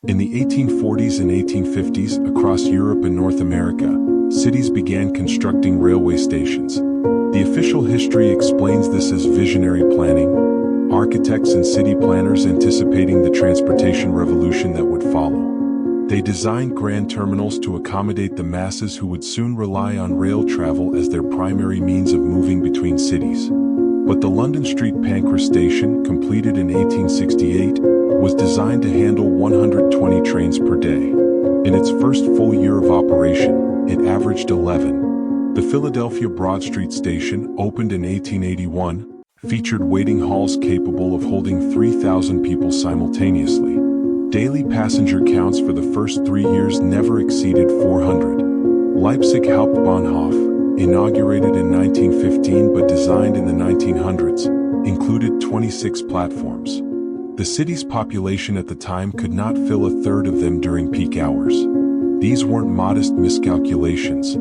In the 1840s and 1850s, across Europe and North America, cities began constructing railway stations. The official history explains this as visionary planning, architects and city planners anticipating the transportation revolution that would follow. They designed grand terminals to accommodate the masses who would soon rely on rail travel as their primary means of moving between cities. But the London Street Pancras station, completed in 1868, was designed to handle 120 trains per day. In its first full year of operation, it averaged 11. The Philadelphia Broad Street station, opened in 1881, featured waiting halls capable of holding 3,000 people simultaneously. Daily passenger counts for the first 3 years never exceeded 400. Leipzig Hauptbahnhof, inaugurated in 1915 but designed in the 1900s, included 26 platforms. The city's population at the time could not fill a third of them during peak hours. These weren't modest miscalculations.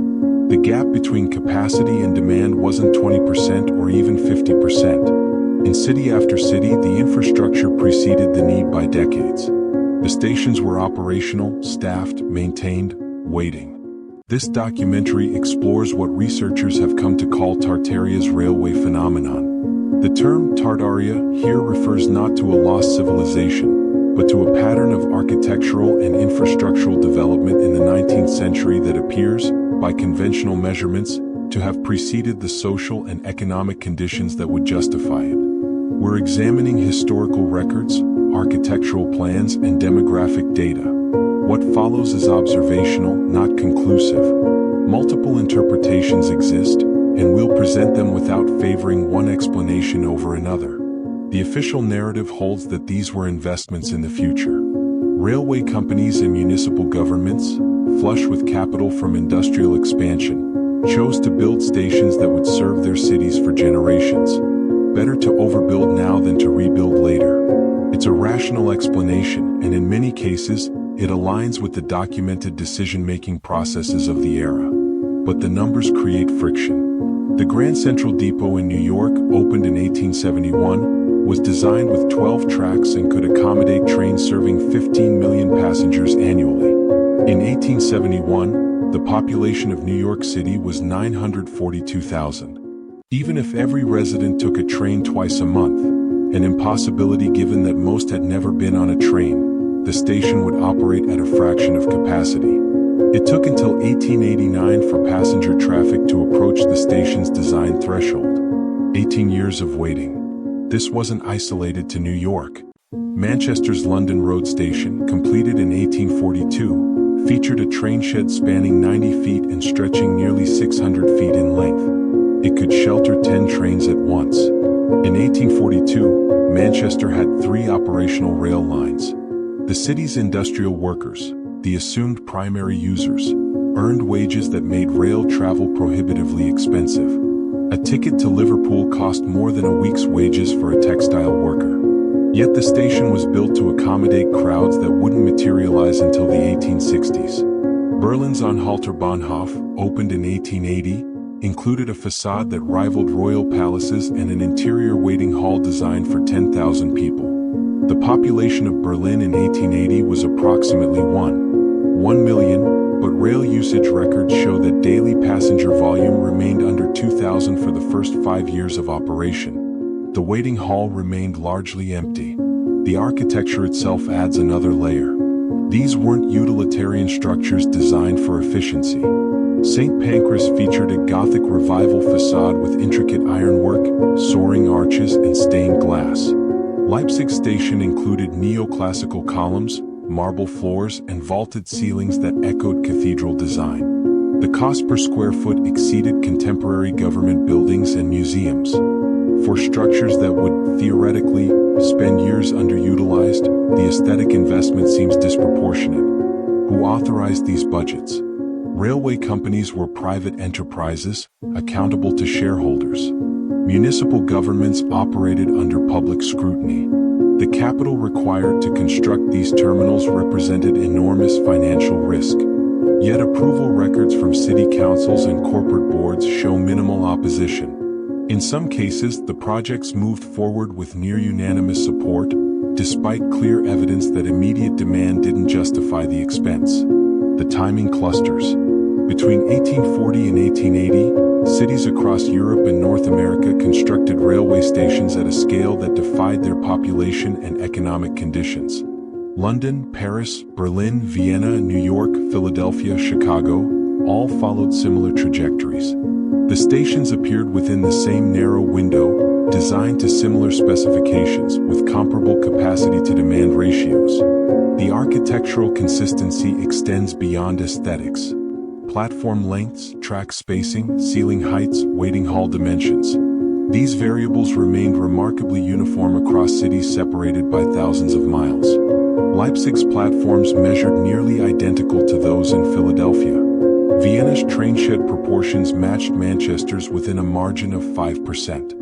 The gap between capacity and demand wasn't 20% or even 50%. In city after city, the infrastructure preceded the need by decades. The stations were operational, staffed, maintained, waiting. This documentary explores what researchers have come to call Tartaria's railway phenomenon. The term Tartaria here refers not to a lost civilization, but to a pattern of architectural and infrastructural development in the 19th century that appears, by conventional measurements, to have preceded the social and economic conditions that would justify it. We're examining historical records, architectural plans, and demographic data. What follows is observational, not conclusive. Multiple interpretations exist, and we'll present them without favoring one explanation over another. The official narrative holds that these were investments in the future. Railway companies and municipal governments, flush with capital from industrial expansion, chose to build stations that would serve their cities for generations. Better to overbuild now than to rebuild later. It's a rational explanation, and in many cases, it aligns with the documented decision-making processes of the era. But the numbers create friction. The Grand Central Depot in New York, opened in 1871, was designed with 12 tracks and could accommodate trains serving 15 million passengers annually. In 1871, the population of New York City was 942,000. Even if every resident took a train twice a month, an impossibility given that most had never been on a train, the station would operate at a fraction of capacity. It took until 1889 for passenger traffic to approach the station's design threshold. 18 years of waiting. This wasn't isolated to New York. Manchester's London Road Station, completed in 1842, featured a train shed spanning 90 feet and stretching nearly 600 feet in length. It could shelter 10 trains at once. In 1842, Manchester had 3 operational rail lines. The city's industrial workers, the assumed primary users, earned wages that made rail travel prohibitively expensive. A ticket to Liverpool cost more than a week's wages for a textile worker. Yet the station was built to accommodate crowds that wouldn't materialize until the 1860s. Berlin's Anhalterbahnhof, opened in 1880, included a facade that rivaled royal palaces and an interior waiting hall designed for 10,000 people. The population of Berlin in 1880 was approximately 1 million, but rail usage records show that daily passenger volume remained under 2,000 for the first 5 years of operation. The waiting hall remained largely empty. The architecture itself adds another layer. These weren't utilitarian structures designed for efficiency. St. Pancras featured a Gothic revival facade with intricate ironwork, soaring arches, and stained glass. Leipzig station included neoclassical columns, marble floors, and vaulted ceilings that echoed cathedral design. The cost per square foot exceeded contemporary government buildings and museums. For structures that would, theoretically, spend years underutilized, the aesthetic investment seems disproportionate. Who authorized these budgets? Railway companies were private enterprises, accountable to shareholders. Municipal governments operated under public scrutiny. The capital required to construct these terminals represented enormous financial risk. Yet approval records from city councils and corporate boards show minimal opposition. In some cases, the projects moved forward with near unanimous support, despite clear evidence that immediate demand didn't justify the expense. The timing clusters. Between 1840 and 1880, cities across Europe and North America constructed railway stations at a scale that defied their population and economic conditions. London, Paris, Berlin, Vienna, New York, Philadelphia, Chicago, all followed similar trajectories. The stations appeared within the same narrow window, designed to similar specifications with comparable capacity-to-demand ratios. The architectural consistency extends beyond aesthetics. Platform lengths, track spacing, ceiling heights, waiting hall dimensions. These variables remained remarkably uniform across cities separated by thousands of miles. Leipzig's platforms measured nearly identical to those in Philadelphia. Vienna's train shed proportions matched Manchester's within a margin of 5%.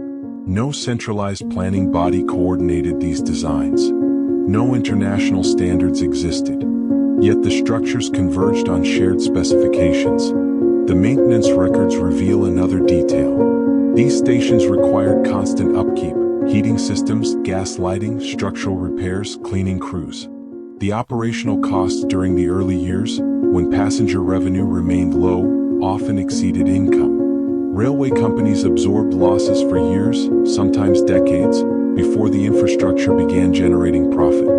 No centralized planning body coordinated these designs. No international standards existed. Yet the structures converged on shared specifications. The maintenance records reveal another detail. These stations required constant upkeep, heating systems, gas lighting, structural repairs, cleaning crews. The operational costs during the early years, when passenger revenue remained low, often exceeded income. Railway companies absorbed losses for years, sometimes decades, before the infrastructure began generating profit.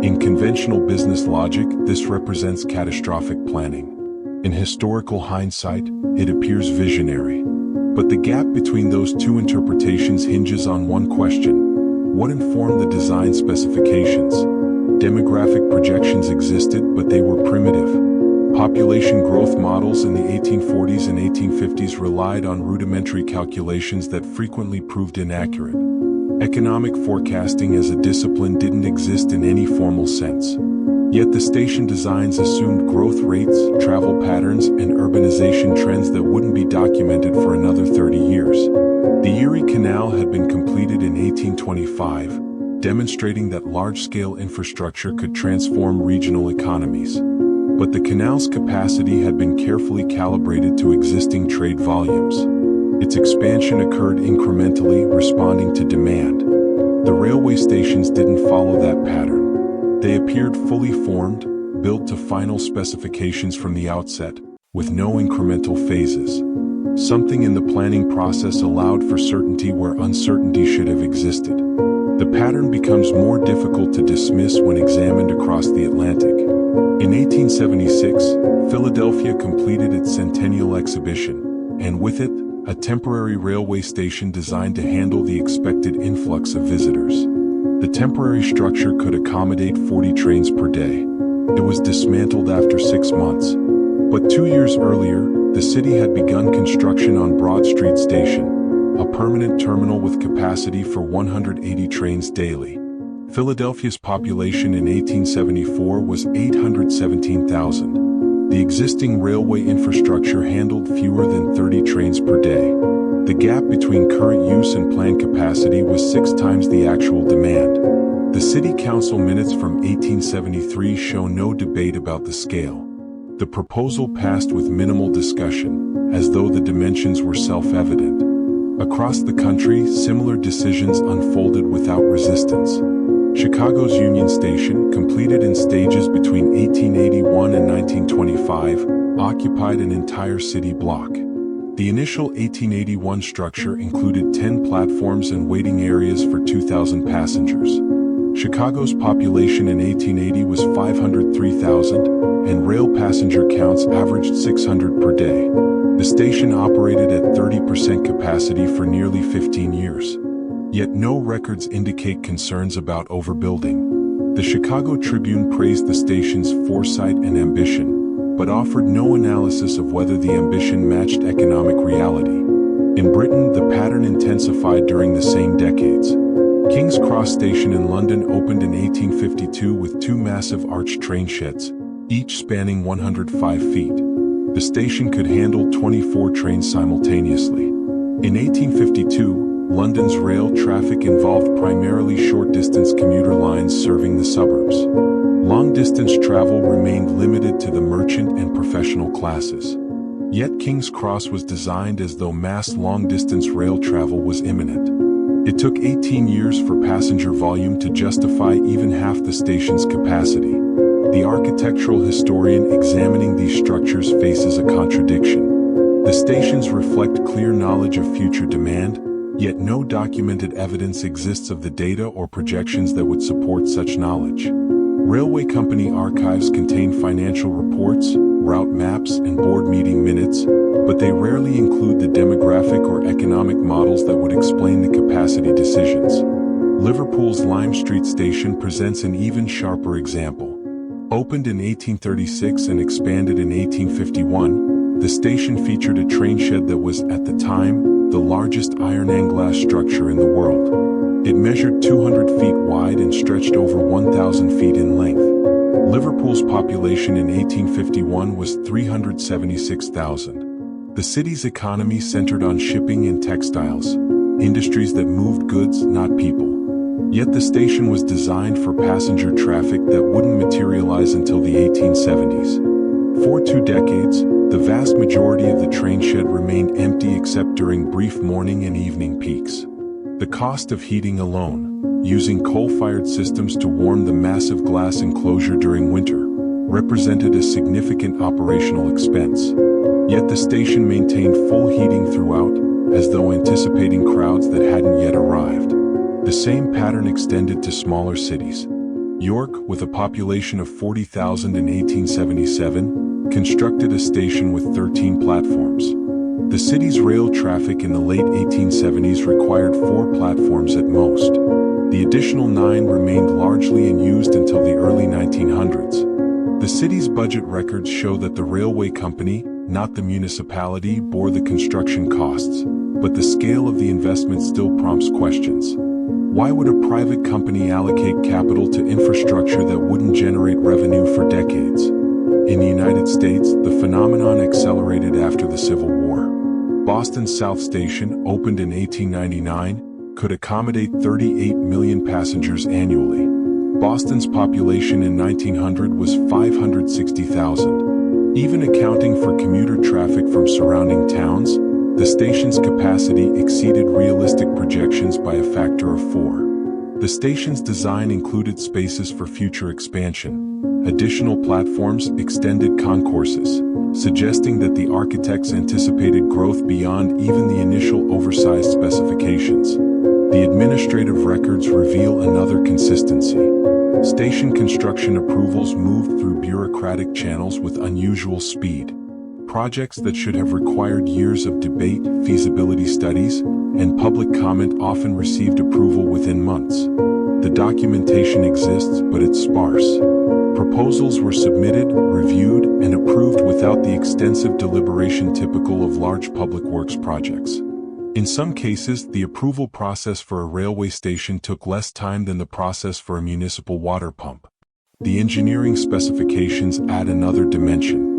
In conventional business logic, this represents catastrophic planning. In historical hindsight, it appears visionary. But the gap between those two interpretations hinges on one question: what informed the design specifications? Demographic projections existed, but they were primitive. Population growth models in the 1840s and 1850s relied on rudimentary calculations that frequently proved inaccurate. Economic forecasting as a discipline didn't exist in any formal sense. Yet the station designs assumed growth rates, travel patterns, and urbanization trends that wouldn't be documented for another 30 years. The Erie Canal had been completed in 1825, demonstrating that large-scale infrastructure could transform regional economies. But the canal's capacity had been carefully calibrated to existing trade volumes. Its expansion occurred incrementally, responding to demand. The railway stations didn't follow that pattern. They appeared fully formed, built to final specifications from the outset, with no incremental phases. Something in the planning process allowed for certainty where uncertainty should have existed. The pattern becomes more difficult to dismiss when examined across the Atlantic. In 1876, Philadelphia completed its centennial exhibition, and with it, a temporary railway station designed to handle the expected influx of visitors. The temporary structure could accommodate 40 trains per day. It was dismantled after 6 months. But 2 years earlier, the city had begun construction on Broad Street Station, a permanent terminal with capacity for 180 trains daily. Philadelphia's population in 1874 was 817,000. The existing railway infrastructure handled fewer than 30 trains per day. The gap between current use and planned capacity was 6 times the actual demand. The City Council minutes from 1873 show no debate about the scale. The proposal passed with minimal discussion, as though the dimensions were self-evident. Across the country, similar decisions unfolded without resistance. Chicago's Union Station, completed in stages between 1881 and 1925, occupied an entire city block. The initial 1881 structure included 10 platforms and waiting areas for 2,000 passengers. Chicago's population in 1880 was 503,000, and rail passenger counts averaged 600 per day. The station operated at 30% capacity for nearly 15 years. Yet no records indicate concerns about overbuilding. The Chicago Tribune praised the station's foresight and ambition, but offered no analysis of whether the ambition matched economic reality. In Britain, the pattern intensified during the same decades. King's Cross Station in London opened in 1852 with 2 massive arched train sheds, each spanning 105 feet. The station could handle 24 trains simultaneously. In 1852, London's rail traffic involved primarily short-distance commuter lines serving the suburbs. Long-distance travel remained limited to the merchant and professional classes. Yet King's Cross was designed as though mass long-distance rail travel was imminent. It took 18 years for passenger volume to justify even half the station's capacity. The architectural historian examining these structures faces a contradiction. The stations reflect clear knowledge of future demand, yet no documented evidence exists of the data or projections that would support such knowledge. Railway company archives contain financial reports, route maps, and board meeting minutes, but they rarely include the demographic or economic models that would explain the capacity decisions. Liverpool's Lime Street Station presents an even sharper example. Opened in 1836 and expanded in 1851, the station featured a train shed that was, at the time, the largest iron and glass structure in the world. It measured 200 feet wide and stretched over 1,000 feet in length. Liverpool's population in 1851 was 376,000. The city's economy centered on shipping and textiles, industries that moved goods, not people. Yet the station was designed for passenger traffic that wouldn't materialize until the 1870s. For 2 decades, the vast majority of the train shed remained empty except during brief morning and evening peaks. The cost of heating alone, using coal-fired systems to warm the massive glass enclosure during winter, represented a significant operational expense. Yet the station maintained full heating throughout, as though anticipating crowds that hadn't yet arrived. The same pattern extended to smaller cities. York, with a population of 40,000 in 1877, constructed a station with 13 platforms. The city's rail traffic in the late 1870s required 4 platforms at most. The additional 9 remained largely unused until the early 1900s. The city's budget records show that the railway company, not the municipality, bore the construction costs, but the scale of the investment still prompts questions. Why would a private company allocate capital to infrastructure that wouldn't generate revenue for decades? In the United States, the phenomenon accelerated after the Civil War. Boston's South Station, opened in 1899, could accommodate 38 million passengers annually. Boston's population in 1900 was 560,000. Even accounting for commuter traffic from surrounding towns, the station's capacity exceeded realistic projections by a factor of 4. The station's design included spaces for future expansion, additional platforms, extended concourses, suggesting that the architects anticipated growth beyond even the initial oversized specifications. The administrative records reveal another consistency. Station construction approvals moved through bureaucratic channels with unusual speed. Projects that should have required years of debate, feasibility studies, and public comment often received approval within months. The documentation exists, but it's sparse. Proposals were submitted, reviewed, and approved without the extensive deliberation typical of large public works projects. In some cases, the approval process for a railway station took less time than the process for a municipal water pump. The engineering specifications add another dimension.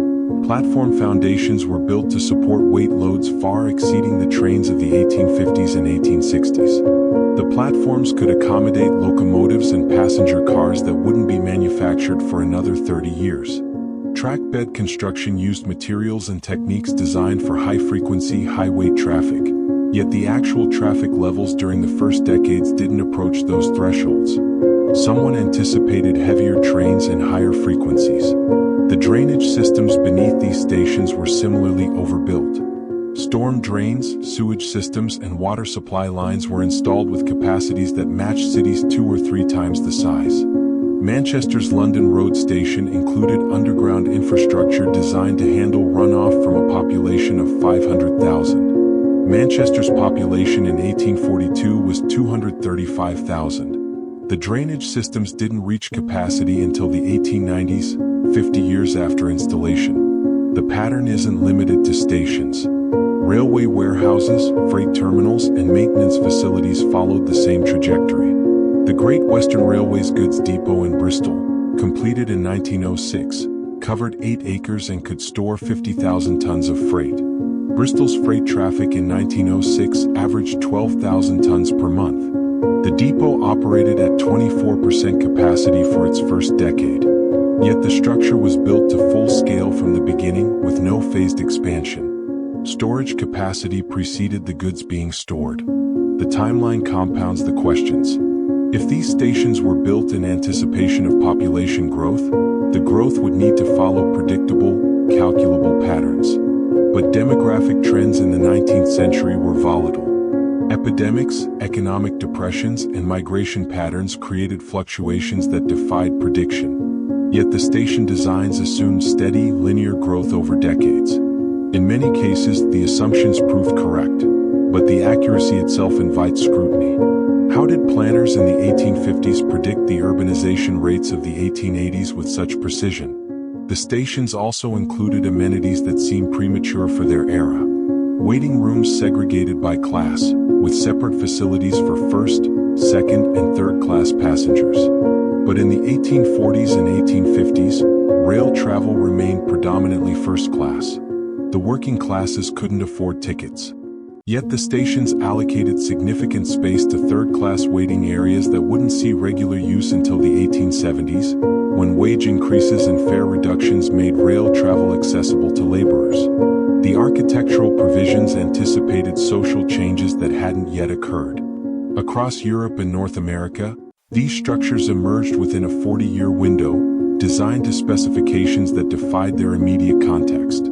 Platform foundations were built to support weight loads far exceeding the trains of the 1850s and 1860s. The platforms could accommodate locomotives and passenger cars that wouldn't be manufactured for another 30 years. Track bed construction used materials and techniques designed for high-frequency, high-weight traffic, yet the actual traffic levels during the first decades didn't approach those thresholds. Someone anticipated heavier trains and higher frequencies. The drainage systems beneath these stations were similarly overbuilt. Storm drains, sewage systems, and water supply lines were installed with capacities that matched cities 2 or 3 times the size. Manchester's London Road Station included underground infrastructure designed to handle runoff from a population of 500,000. Manchester's population in 1842 was 235,000. The drainage systems didn't reach capacity until the 1890s, 50 years after installation. The pattern isn't limited to stations. Railway warehouses, freight terminals, and maintenance facilities followed the same trajectory. The Great Western Railway's goods depot in Bristol, completed in 1906, covered 8 acres and could store 50,000 tons of freight. Bristol's freight traffic in 1906 averaged 12,000 tons per month. The depot operated at 24% capacity for its first decade. Yet the structure was built to full scale from the beginning with no phased expansion. Storage capacity preceded the goods being stored. the timeline compounds the questions. If these stations were built in anticipation of population growth, the growth would need to follow predictable, calculable patterns. But demographic trends in the 19th century were volatile. Epidemics, economic depressions, and migration patterns created fluctuations that defied prediction. Yet the station designs assumed steady, linear growth over decades. In many cases, the assumptions proved correct, but the accuracy itself invites scrutiny. How did planners in the 1850s predict the urbanization rates of the 1880s with such precision? The stations also included amenities that seemed premature for their era. Waiting rooms segregated by class, with separate facilities for first, second, and third-class passengers. But in the 1840s and 1850s, rail travel remained predominantly first class. The working classes couldn't afford tickets. Yet the stations allocated significant space to third-class waiting areas that wouldn't see regular use until the 1870s, when wage increases and fare reductions made rail travel accessible to laborers. The architectural provisions anticipated social changes that hadn't yet occurred. Across Europe and North America, these structures emerged within a 40-year window, designed to specifications that defied their immediate context.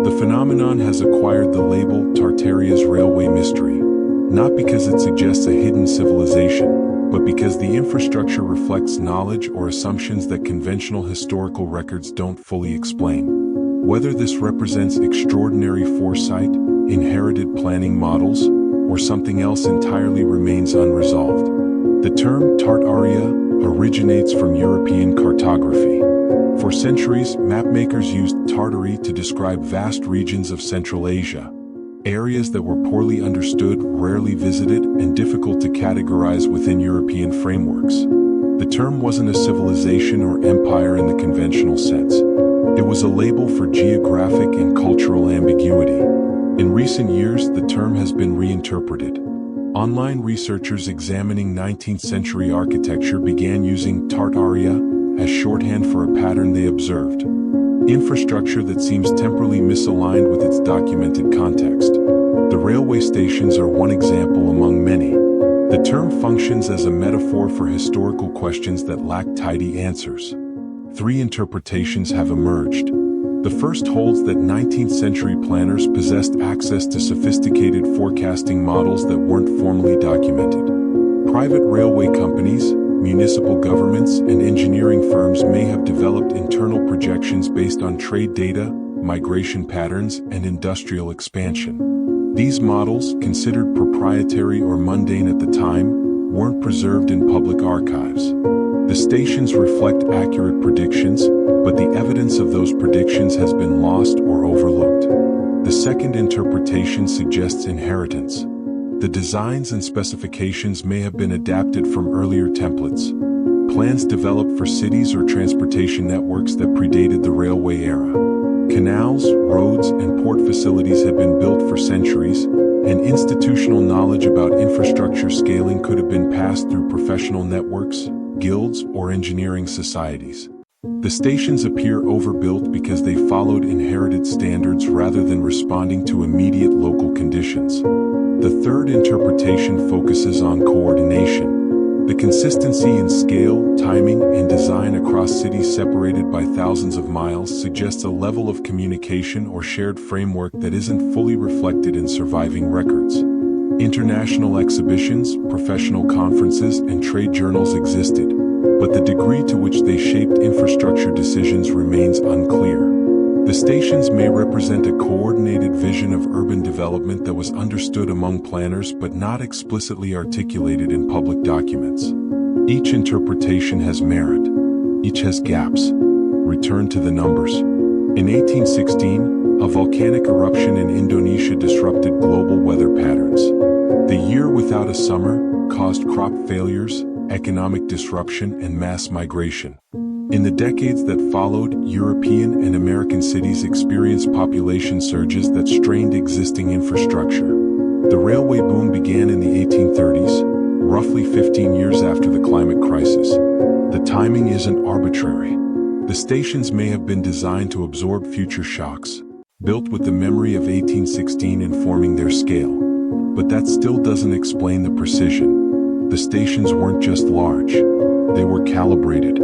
The phenomenon has acquired the label Tartaria's railway mystery, not because it suggests a hidden civilization, but because the infrastructure reflects knowledge or assumptions that conventional historical records don't fully explain. Whether this represents extraordinary foresight, inherited planning models, or something else entirely remains unresolved. The term Tartaria originates from European cartography. For centuries, mapmakers used Tartary to describe vast regions of Central Asia, areas that were poorly understood, rarely visited, and difficult to categorize within European frameworks. The term wasn't a civilization or empire in the conventional sense. It was a label for geographic and cultural ambiguity. In recent years, the term has been reinterpreted. Online researchers examining 19th century architecture began using Tartaria as shorthand for a pattern they observed: infrastructure that seems temporally misaligned with its documented context. The railway stations are one example among many. The term functions as a metaphor for historical questions that lack tidy answers. Three interpretations have emerged. The first holds that 19th century planners possessed access to sophisticated forecasting models that weren't formally documented. Private railway companies, municipal governments, and engineering firms may have developed internal projections based on trade data, migration patterns, and industrial expansion. These models, considered proprietary or mundane at the time, weren't preserved in public archives. The stations reflect accurate predictions, but the evidence of those predictions has been lost or overlooked. The second interpretation suggests inheritance. The designs and specifications may have been adapted from earlier templates, plans developed for cities or transportation networks that predated the railway era. Canals, roads, and port facilities have been built for centuries, and institutional knowledge about infrastructure scaling could have been passed through professional networks, guilds, or engineering societies. The stations appear overbuilt because they followed inherited standards rather than responding to immediate local conditions. The third interpretation focuses on coordination. The consistency in scale, timing, and design across cities separated by thousands of miles suggests a level of communication or shared framework that isn't fully reflected in surviving records. International exhibitions, professional conferences, and trade journals existed, but the degree to which they shaped infrastructure decisions remains unclear. The stations may represent a coordinated vision of urban development that was understood among planners but not explicitly articulated in public documents. Each interpretation has merit. Each has gaps. Return to the numbers. In 1816, a volcanic eruption in Indonesia disrupted global weather patterns. The year without a summer caused crop failures, economic disruption, and mass migration. In the decades that followed, European and American cities experienced population surges that strained existing infrastructure. The railway boom began in the 1830s, roughly 15 years after the climate crisis. The timing isn't arbitrary. The stations may have been designed to absorb future shocks, built with the memory of 1816 informing their scale. But that still doesn't explain the precision. The stations weren't just large. They were calibrated.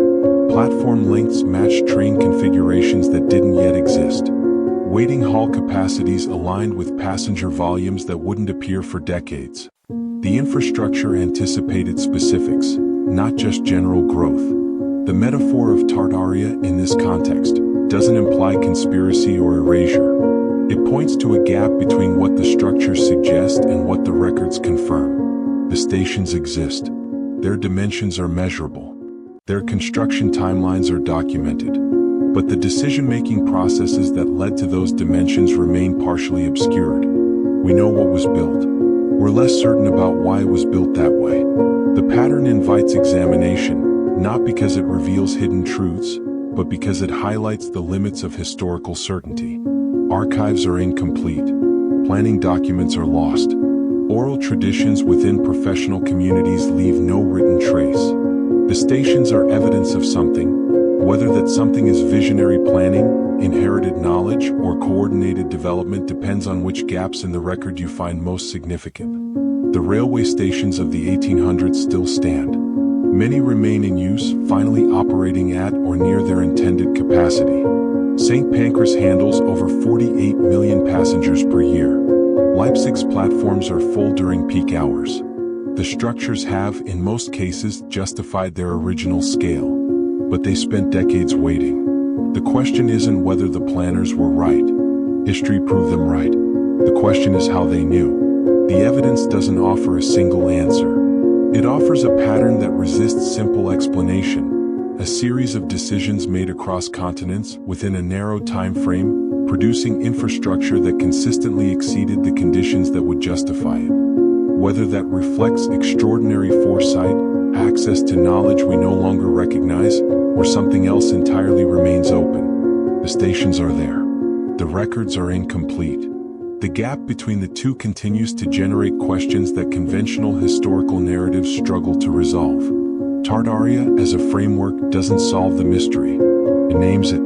Platform lengths matched train configurations that didn't yet exist. Waiting hall capacities aligned with passenger volumes that wouldn't appear for decades. The infrastructure anticipated specifics, not just general growth. The metaphor of Tartaria in this context doesn't imply conspiracy or erasure. It points to a gap between what the structures suggest and what the records confirm. The stations exist. Their dimensions are measurable. Their construction timelines are documented. But the decision-making processes that led to those dimensions remain partially obscured. We know what was built. We're less certain about why it was built that way. The pattern invites examination, not because it reveals hidden truths, but because it highlights the limits of historical certainty. Archives are incomplete. Planning documents are lost. Oral traditions within professional communities leave no written trace. The stations are evidence of something, whether that something is visionary planning, inherited knowledge, or coordinated development depends on which gaps in the record you find most significant. The railway stations of the 1800s still stand. Many remain in use, finally operating at or near their intended capacity. St. Pancras handles over 48 million passengers per year. Leipzig's platforms are full during peak hours. The structures have, in most cases, justified their original scale, but they spent decades waiting. The question isn't whether the planners were right. History proved them right. The question is how they knew. The evidence doesn't offer a single answer. It offers a pattern that resists simple explanation. A series of decisions made across continents within a narrow time frame, producing infrastructure that consistently exceeded the conditions that would justify it. Whether that reflects extraordinary foresight, access to knowledge we no longer recognize, or something else entirely remains open. The stations are there. The records are incomplete. The gap between the two continues to generate questions that conventional historical narratives struggle to resolve. Tartaria as a framework doesn't solve the mystery. It names it,